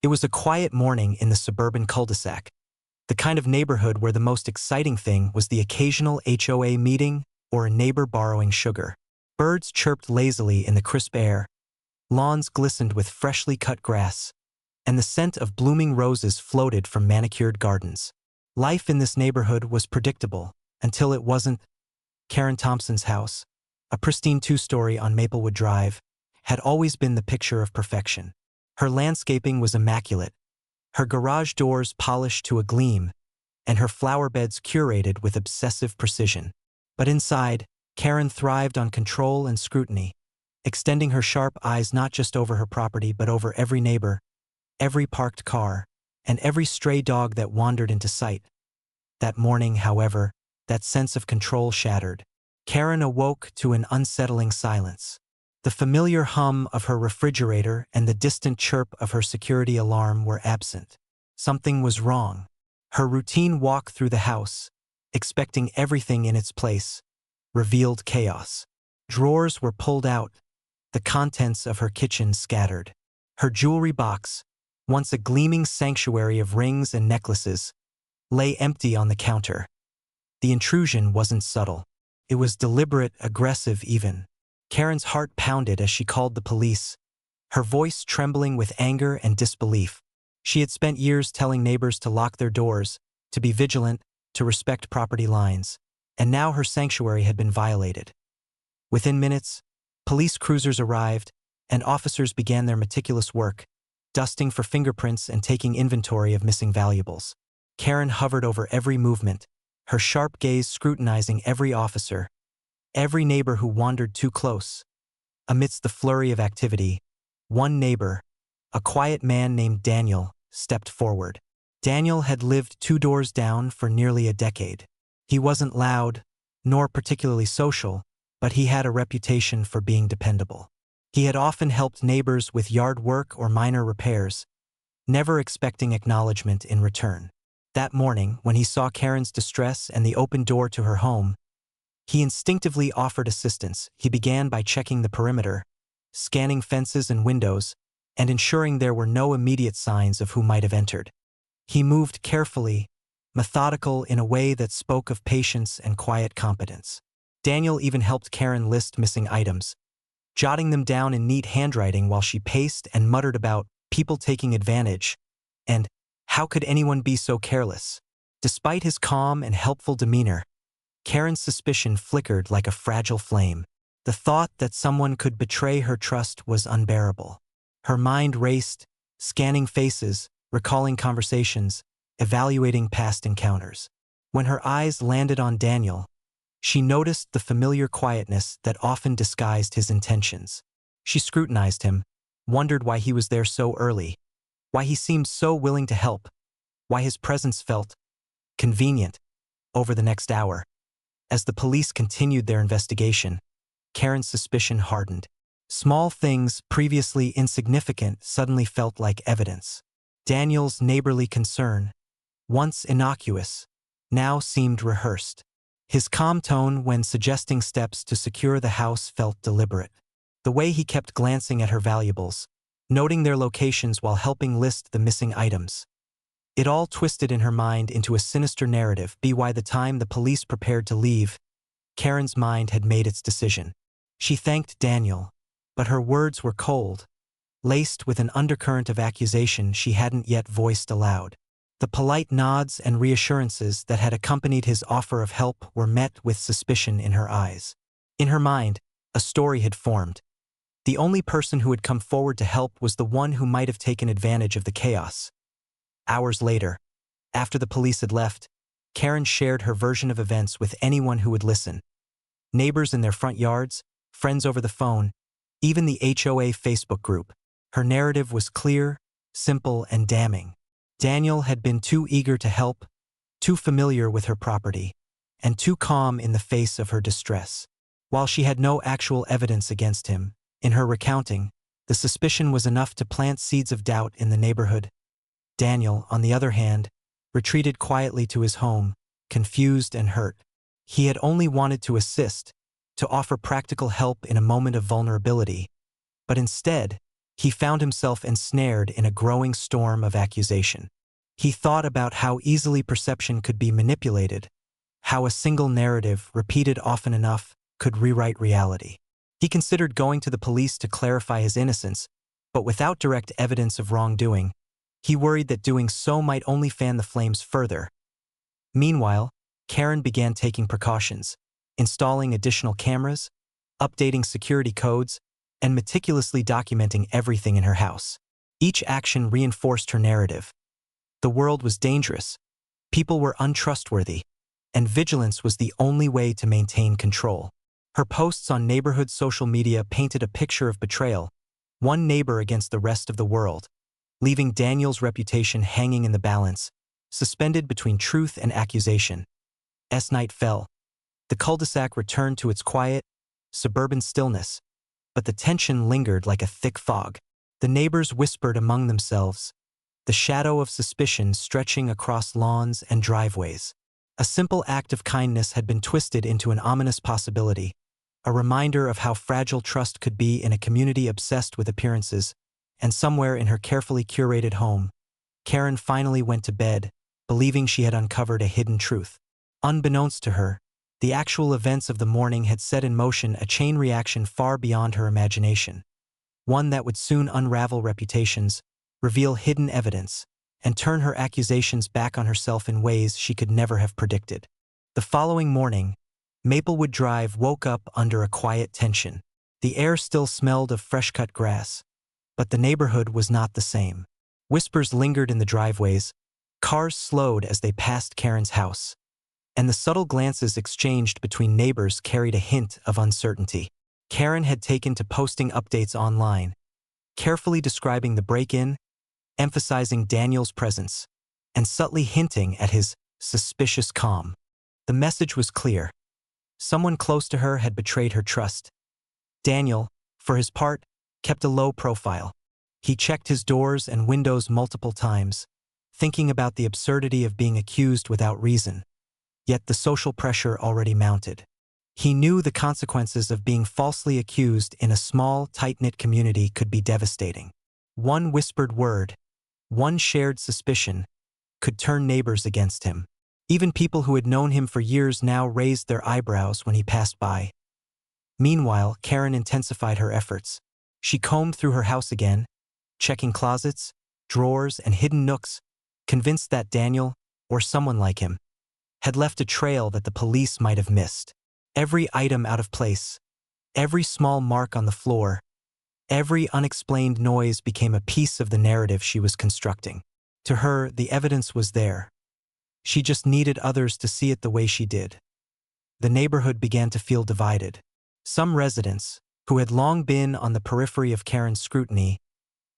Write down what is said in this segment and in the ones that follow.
It was a quiet morning in the suburban cul-de-sac, the kind of neighborhood where the most exciting thing was the occasional HOA meeting or a neighbor borrowing sugar. Birds chirped lazily in the crisp air, lawns glistened with freshly cut grass, and the scent of blooming roses floated from manicured gardens. Life in this neighborhood was predictable, until it wasn't. Karen Thompson's house, a pristine two-story on Maplewood Drive, had always been the picture of perfection. Her landscaping was immaculate, her garage doors polished to a gleam, and her flower beds curated with obsessive precision. But inside, Karen thrived on control and scrutiny, extending her sharp eyes not just over her property but over every neighbor, every parked car, and every stray dog that wandered into sight. That morning, however, that sense of control shattered. Karen awoke to an unsettling silence. The familiar hum of her refrigerator and the distant chirp of her security alarm were absent. Something was wrong. Her routine walk through the house, expecting everything in its place, revealed chaos. Drawers were pulled out, the contents of her kitchen scattered. Her jewelry box, once a gleaming sanctuary of rings and necklaces, lay empty on the counter. The intrusion wasn't subtle. It was deliberate, aggressive even. Karen's heart pounded as she called the police, her voice trembling with anger and disbelief. She had spent years telling neighbors to lock their doors, to be vigilant, to respect property lines, and now her sanctuary had been violated. Within minutes, police cruisers arrived, and officers began their meticulous work, dusting for fingerprints and taking inventory of missing valuables. Karen hovered over every movement, her sharp gaze scrutinizing every officer, every neighbor who wandered too close. Amidst the flurry of activity, one neighbor, a quiet man named Daniel, stepped forward. Daniel had lived 2 doors down for nearly a decade. He wasn't loud, nor particularly social, but he had a reputation for being dependable. He had often helped neighbors with yard work or minor repairs, never expecting acknowledgement in return. That morning, when he saw Karen's distress and the open door to her home, he instinctively offered assistance. He began by checking the perimeter, scanning fences and windows, and ensuring there were no immediate signs of who might have entered. He moved carefully, methodical in a way that spoke of patience and quiet competence. Daniel even helped Karen list missing items, jotting them down in neat handwriting while she paced and muttered about people taking advantage, and how could anyone be so careless? Despite his calm and helpful demeanor, Karen's suspicion flickered like a fragile flame. The thought that someone could betray her trust was unbearable. Her mind raced, scanning faces, recalling conversations, evaluating past encounters. When her eyes landed on Daniel, she noticed the familiar quietness that often disguised his intentions. She scrutinized him, wondered why he was there so early, why he seemed so willing to help, why his presence felt convenient. Over the next hour, as the police continued their investigation, Karen's suspicion hardened. Small things previously insignificant suddenly felt like evidence. Daniel's neighborly concern, once innocuous, now seemed rehearsed. His calm tone when suggesting steps to secure the house felt deliberate. The way he kept glancing at her valuables, noting their locations while helping list the missing items. It all twisted in her mind into a sinister narrative. By the time the police prepared to leave, Karen's mind had made its decision. She thanked Daniel, but her words were cold, laced with an undercurrent of accusation she hadn't yet voiced aloud. The polite nods and reassurances that had accompanied his offer of help were met with suspicion in her eyes. In her mind, a story had formed. The only person who had come forward to help was the one who might have taken advantage of the chaos. Hours later, after the police had left, Karen shared her version of events with anyone who would listen. Neighbors in their front yards, friends over the phone, even the HOA Facebook group. Her narrative was clear, simple, and damning. Daniel had been too eager to help, too familiar with her property, and too calm in the face of her distress. While she had no actual evidence against him, in her recounting, the suspicion was enough to plant seeds of doubt in the neighborhood. Daniel, on the other hand, retreated quietly to his home, confused and hurt. He had only wanted to assist, to offer practical help in a moment of vulnerability, but instead, he found himself ensnared in a growing storm of accusation. He thought about how easily perception could be manipulated, how a single narrative, repeated often enough, could rewrite reality. He considered going to the police to clarify his innocence, but without direct evidence of wrongdoing, he worried that doing so might only fan the flames further. Meanwhile, Karen began taking precautions, installing additional cameras, updating security codes, and meticulously documenting everything in her house. Each action reinforced her narrative. The world was dangerous, people were untrustworthy, and vigilance was the only way to maintain control. Her posts on neighborhood social media painted a picture of betrayal, one neighbor against the rest of the world, leaving Daniel's reputation hanging in the balance, suspended between truth and accusation. As night fell, the cul-de-sac returned to its quiet, suburban stillness, but the tension lingered like a thick fog. The neighbors whispered among themselves, the shadow of suspicion stretching across lawns and driveways. A simple act of kindness had been twisted into an ominous possibility, a reminder of how fragile trust could be in a community obsessed with appearances. And somewhere in her carefully curated home, Karen finally went to bed, believing she had uncovered a hidden truth. Unbeknownst to her, the actual events of the morning had set in motion a chain reaction far beyond her imagination, one that would soon unravel reputations, reveal hidden evidence, and turn her accusations back on herself in ways she could never have predicted. The following morning, Maplewood Drive woke up under a quiet tension. The air still smelled of fresh-cut grass, but the neighborhood was not the same. Whispers lingered in the driveways, cars slowed as they passed Karen's house, and the subtle glances exchanged between neighbors carried a hint of uncertainty. Karen had taken to posting updates online, carefully describing the break-in, emphasizing Daniel's presence, and subtly hinting at his suspicious calm. The message was clear. Someone close to her had betrayed her trust. Daniel, for his part, kept a low profile. He checked his doors and windows multiple times, thinking about the absurdity of being accused without reason. Yet the social pressure already mounted. He knew the consequences of being falsely accused in a small, tight-knit community could be devastating. One whispered word, one shared suspicion, could turn neighbors against him. Even people who had known him for years now raised their eyebrows when he passed by. Meanwhile, Karen intensified her efforts. She combed through her house again, checking closets, drawers, and hidden nooks, convinced that Daniel, or someone like him, had left a trail that the police might have missed. Every item out of place, every small mark on the floor, every unexplained noise became a piece of the narrative she was constructing. To her, the evidence was there. She just needed others to see it the way she did. The neighborhood began to feel divided. Some residents, who had long been on the periphery of Karen's scrutiny,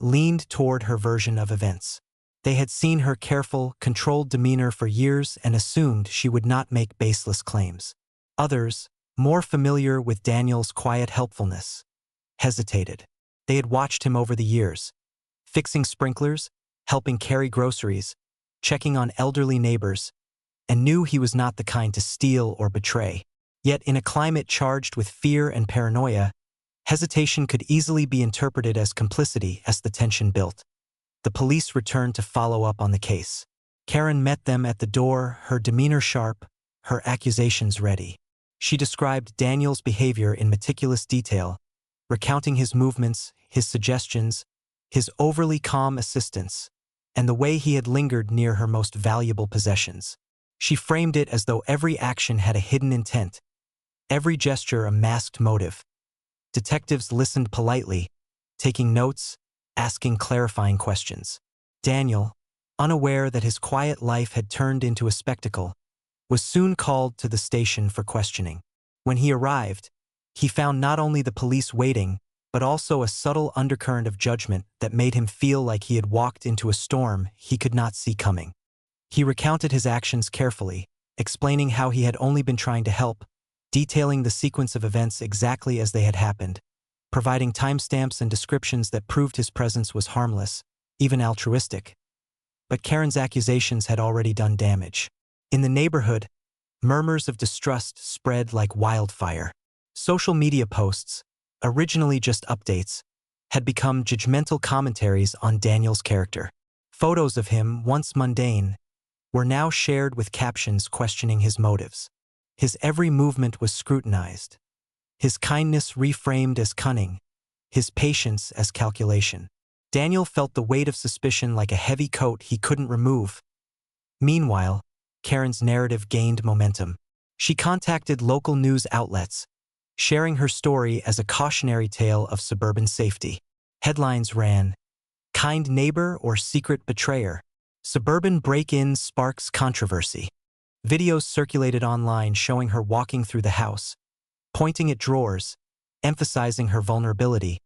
leaned toward her version of events. They had seen her careful, controlled demeanor for years and assumed she would not make baseless claims. Others, more familiar with Daniel's quiet helpfulness, hesitated. They had watched him over the years, fixing sprinklers, helping carry groceries, checking on elderly neighbors, and knew he was not the kind to steal or betray. Yet in a climate charged with fear and paranoia, hesitation could easily be interpreted as complicity as the tension built. The police returned to follow up on the case. Karen met them at the door, her demeanor sharp, her accusations ready. She described Daniel's behavior in meticulous detail, recounting his movements, his suggestions, his overly calm assistance, and the way he had lingered near her most valuable possessions. She framed it as though every action had a hidden intent, every gesture a masked motive. Detectives listened politely, taking notes, asking clarifying questions. Daniel, unaware that his quiet life had turned into a spectacle, was soon called to the station for questioning. When he arrived, he found not only the police waiting, but also a subtle undercurrent of judgment that made him feel like he had walked into a storm he could not see coming. He recounted his actions carefully, explaining how he had only been trying to help, detailing the sequence of events exactly as they had happened, providing timestamps and descriptions that proved his presence was harmless, even altruistic. But Karen's accusations had already done damage. In the neighborhood, murmurs of distrust spread like wildfire. Social media posts, originally just updates, had become judgmental commentaries on Daniel's character. Photos of him, once mundane, were now shared with captions questioning his motives. His every movement was scrutinized, his kindness reframed as cunning, his patience as calculation. Daniel felt the weight of suspicion like a heavy coat he couldn't remove. Meanwhile, Karen's narrative gained momentum. She contacted local news outlets, sharing her story as a cautionary tale of suburban safety. Headlines ran, "Kind neighbor or secret betrayer? Suburban break-in sparks controversy." Videos circulated online showing her walking through the house, pointing at drawers, emphasizing her vulnerability,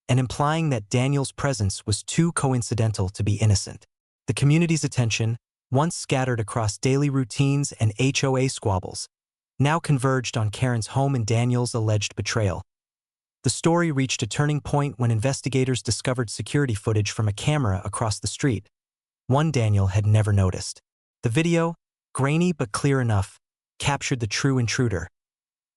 and implying that Daniel's presence was too coincidental to be innocent. The community's attention, once scattered across daily routines and HOA squabbles, now converged on Karen's home and Daniel's alleged betrayal. The story reached a turning point when investigators discovered security footage from a camera across the street, one Daniel had never noticed. The video, grainy but clear enough, captured the true intruder,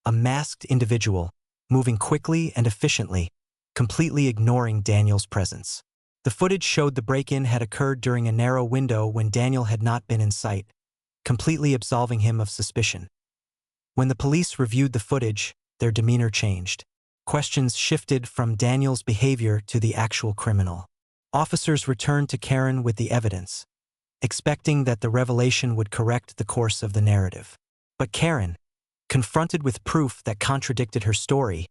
a masked individual, moving quickly and efficiently, completely ignoring Daniel's presence. The footage showed the break-in had occurred during a narrow window when Daniel had not been in sight, completely absolving him of suspicion. When the police reviewed the footage, their demeanor changed. Questions shifted from Daniel's behavior to the actual criminal. Officers returned to Karen with the evidence, expecting that the revelation would correct the course of the narrative. But Karen, confronted with proof that contradicted her story,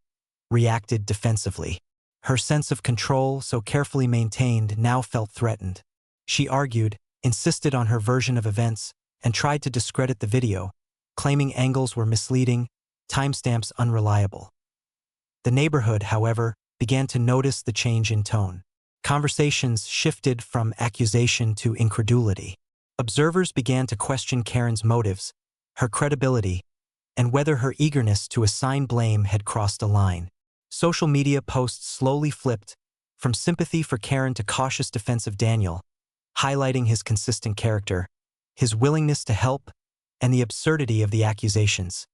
reacted defensively. Her sense of control, so carefully maintained, now felt threatened. She argued, insisted on her version of events, and tried to discredit the video, claiming angles were misleading, timestamps unreliable. The neighborhood, however, began to notice the change in tone. Conversations shifted from accusation to incredulity. Observers began to question Karen's motives, her credibility, and whether her eagerness to assign blame had crossed a line. Social media posts slowly flipped from sympathy for Karen to cautious defense of Daniel, highlighting his consistent character, his willingness to help, and the absurdity of the accusations.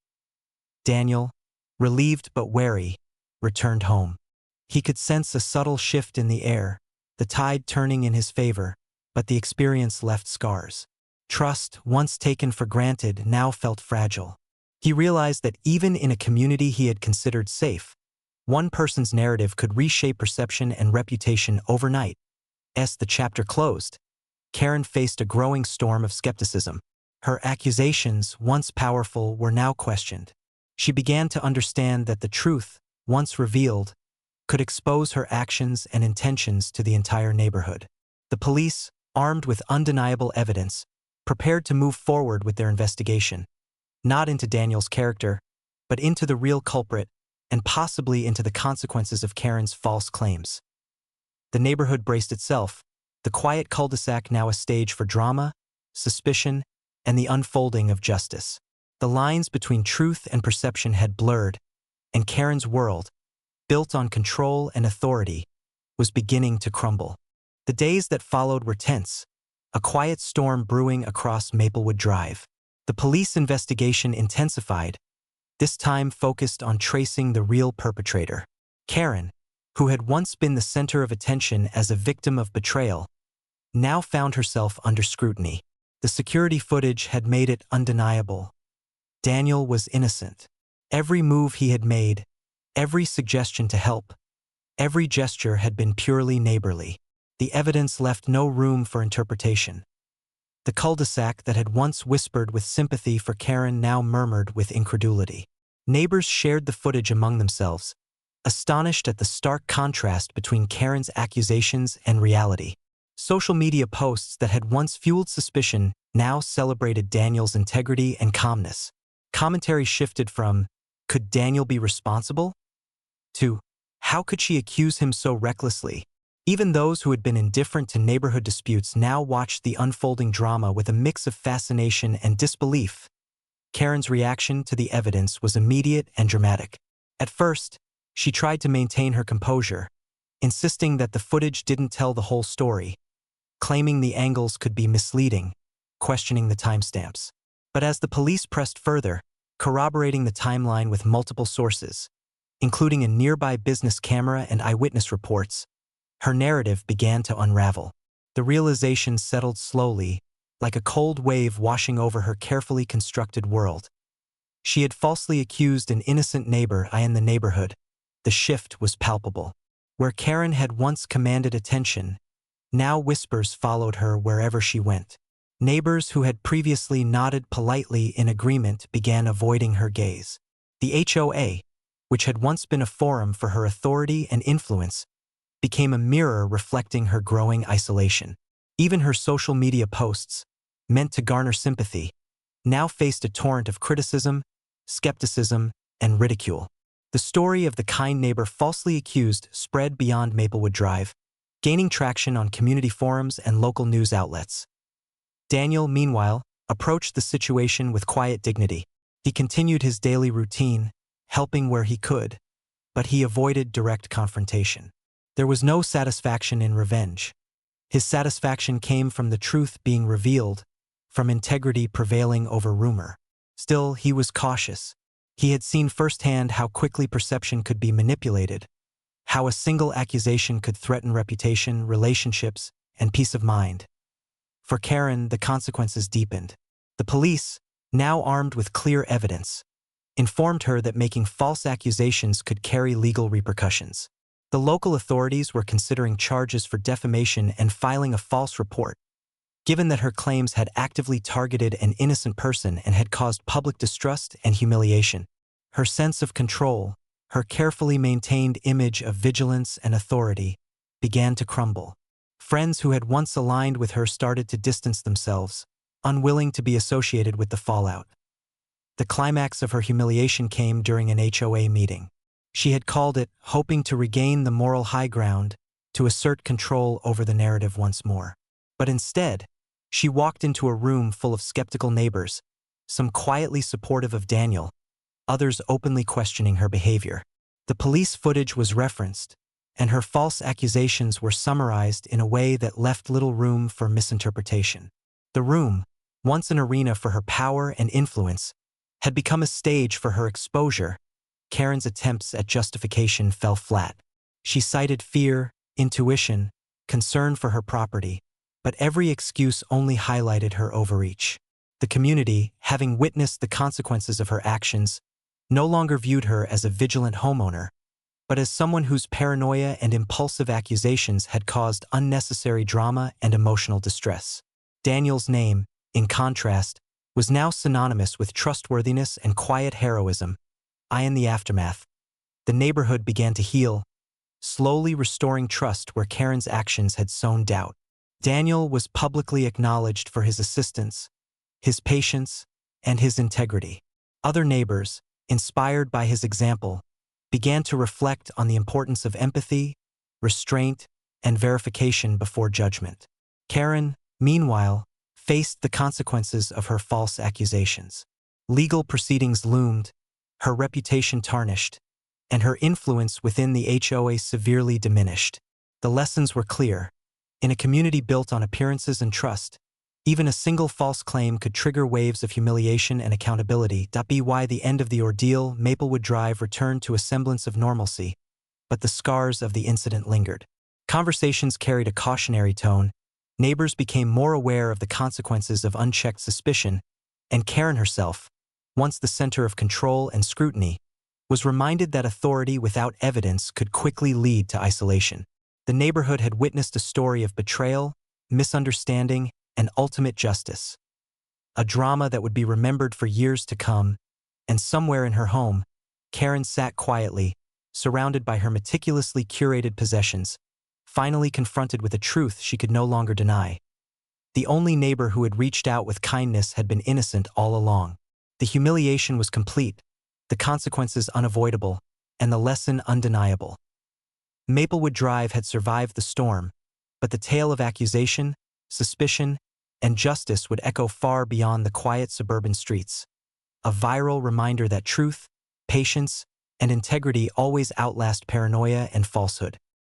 Daniel, relieved but wary, returned home. He could sense a subtle shift in the air, the tide turning in his favor, but the experience left scars. Trust, once taken for granted, now felt fragile. He realized that even in a community he had considered safe, one person's narrative could reshape perception and reputation overnight. As the chapter closed, Karen faced a growing storm of skepticism. Her accusations, once powerful, were now questioned. She began to understand that the truth, once revealed, could expose her actions and intentions to the entire neighborhood. The police, armed with undeniable evidence, prepared to move forward with their investigation, not into Daniel's character, but into the real culprit, and possibly into the consequences of Karen's false claims. The neighborhood braced itself, the quiet cul-de-sac now a stage for drama, suspicion, and the unfolding of justice. The lines between truth and perception had blurred, and Karen's world, built on control and authority, was beginning to crumble. The days that followed were tense, a quiet storm brewing across Maplewood Drive. The police investigation intensified, this time focused on tracing the real perpetrator. Karen, who had once been the center of attention as a victim of betrayal, now found herself under scrutiny. The security footage had made it undeniable. Daniel was innocent. Every move he had made, every suggestion to help, every gesture had been purely neighborly. The evidence left no room for interpretation. The cul-de-sac that had once whispered with sympathy for Karen now murmured with incredulity. Neighbors shared the footage among themselves, astonished at the stark contrast between Karen's accusations and reality. Social media posts that had once fueled suspicion now celebrated Daniel's integrity and calmness. Commentary shifted from, "Could Daniel be responsible?" to, "How could she accuse him so recklessly?" Even those who had been indifferent to neighborhood disputes now watched the unfolding drama with a mix of fascination and disbelief. Karen's reaction to the evidence was immediate and dramatic. At first, she tried to maintain her composure, insisting that the footage didn't tell the whole story, claiming the angles could be misleading, questioning the timestamps. But as the police pressed further, corroborating the timeline with multiple sources, including a nearby business camera and eyewitness reports, her narrative began to unravel. The realization settled slowly, like a cold wave washing over her carefully constructed world. She had falsely accused an innocent neighbor in the neighborhood. The shift was palpable. Where Karen had once commanded attention, now whispers followed her wherever she went. Neighbors who had previously nodded politely in agreement began avoiding her gaze. The HOA, which had once been a forum for her authority and influence, became a mirror reflecting her growing isolation. Even her social media posts, meant to garner sympathy, now faced a torrent of criticism, skepticism, and ridicule. The story of the kind neighbor falsely accused spread beyond Maplewood Drive, gaining traction on community forums and local news outlets. Daniel, meanwhile, approached the situation with quiet dignity. He continued his daily routine, helping where he could, but he avoided direct confrontation. There was no satisfaction in revenge. His satisfaction came from the truth being revealed, from integrity prevailing over rumor. Still, he was cautious. He had seen firsthand how quickly perception could be manipulated, how a single accusation could threaten reputation, relationships, and peace of mind. For Karen, the consequences deepened. The police, now armed with clear evidence, informed her that making false accusations could carry legal repercussions. The local authorities were considering charges for defamation and filing a false report, given that her claims had actively targeted an innocent person and had caused public distrust and humiliation. Her sense of control, her carefully maintained image of vigilance and authority, began to crumble. Friends who had once aligned with her started to distance themselves, unwilling to be associated with the fallout. The climax of her humiliation came during an HOA meeting. She had called it, hoping to regain the moral high ground, to assert control over the narrative once more. But instead, she walked into a room full of skeptical neighbors, some quietly supportive of Daniel, others openly questioning her behavior. The police footage was referenced, and her false accusations were summarized in a way that left little room for misinterpretation. The room, once an arena for her power and influence, had become a stage for her exposure. Karen's attempts at justification fell flat. She cited fear, intuition, concern for her property, but every excuse only highlighted her overreach. The community, having witnessed the consequences of her actions, no longer viewed her as a vigilant homeowner, but as someone whose paranoia and impulsive accusations had caused unnecessary drama and emotional distress. Daniel's name, in contrast, was now synonymous with trustworthiness and quiet heroism. In the aftermath, the neighborhood began to heal, slowly restoring trust where Karen's actions had sown doubt. Daniel was publicly acknowledged for his assistance, his patience, and his integrity. Other neighbors, inspired by his example, began to reflect on the importance of empathy, restraint, and verification before judgment. Karen, meanwhile, faced the consequences of her false accusations. Legal proceedings loomed, her reputation tarnished, and her influence within the HOA severely diminished. The lessons were clear. In a community built on appearances and trust, even a single false claim could trigger waves of humiliation and accountability. By the end of the ordeal, Maplewood Drive returned to a semblance of normalcy, but the scars of the incident lingered. Conversations carried a cautionary tone, neighbors became more aware of the consequences of unchecked suspicion, and Karen herself, once the center of control and scrutiny, was reminded that authority without evidence could quickly lead to isolation. The neighborhood had witnessed a story of betrayal, misunderstanding, and ultimate justice. A drama that would be remembered for years to come, and somewhere in her home, Karen sat quietly, surrounded by her meticulously curated possessions, finally confronted with a truth she could no longer deny. The only neighbor who had reached out with kindness had been innocent all along. The humiliation was complete, the consequences unavoidable, and the lesson undeniable. Maplewood Drive had survived the storm, but the tale of accusation, suspicion, and justice would echo far beyond the quiet suburban streets. A viral reminder that truth, patience, and integrity always outlast paranoia and falsehood.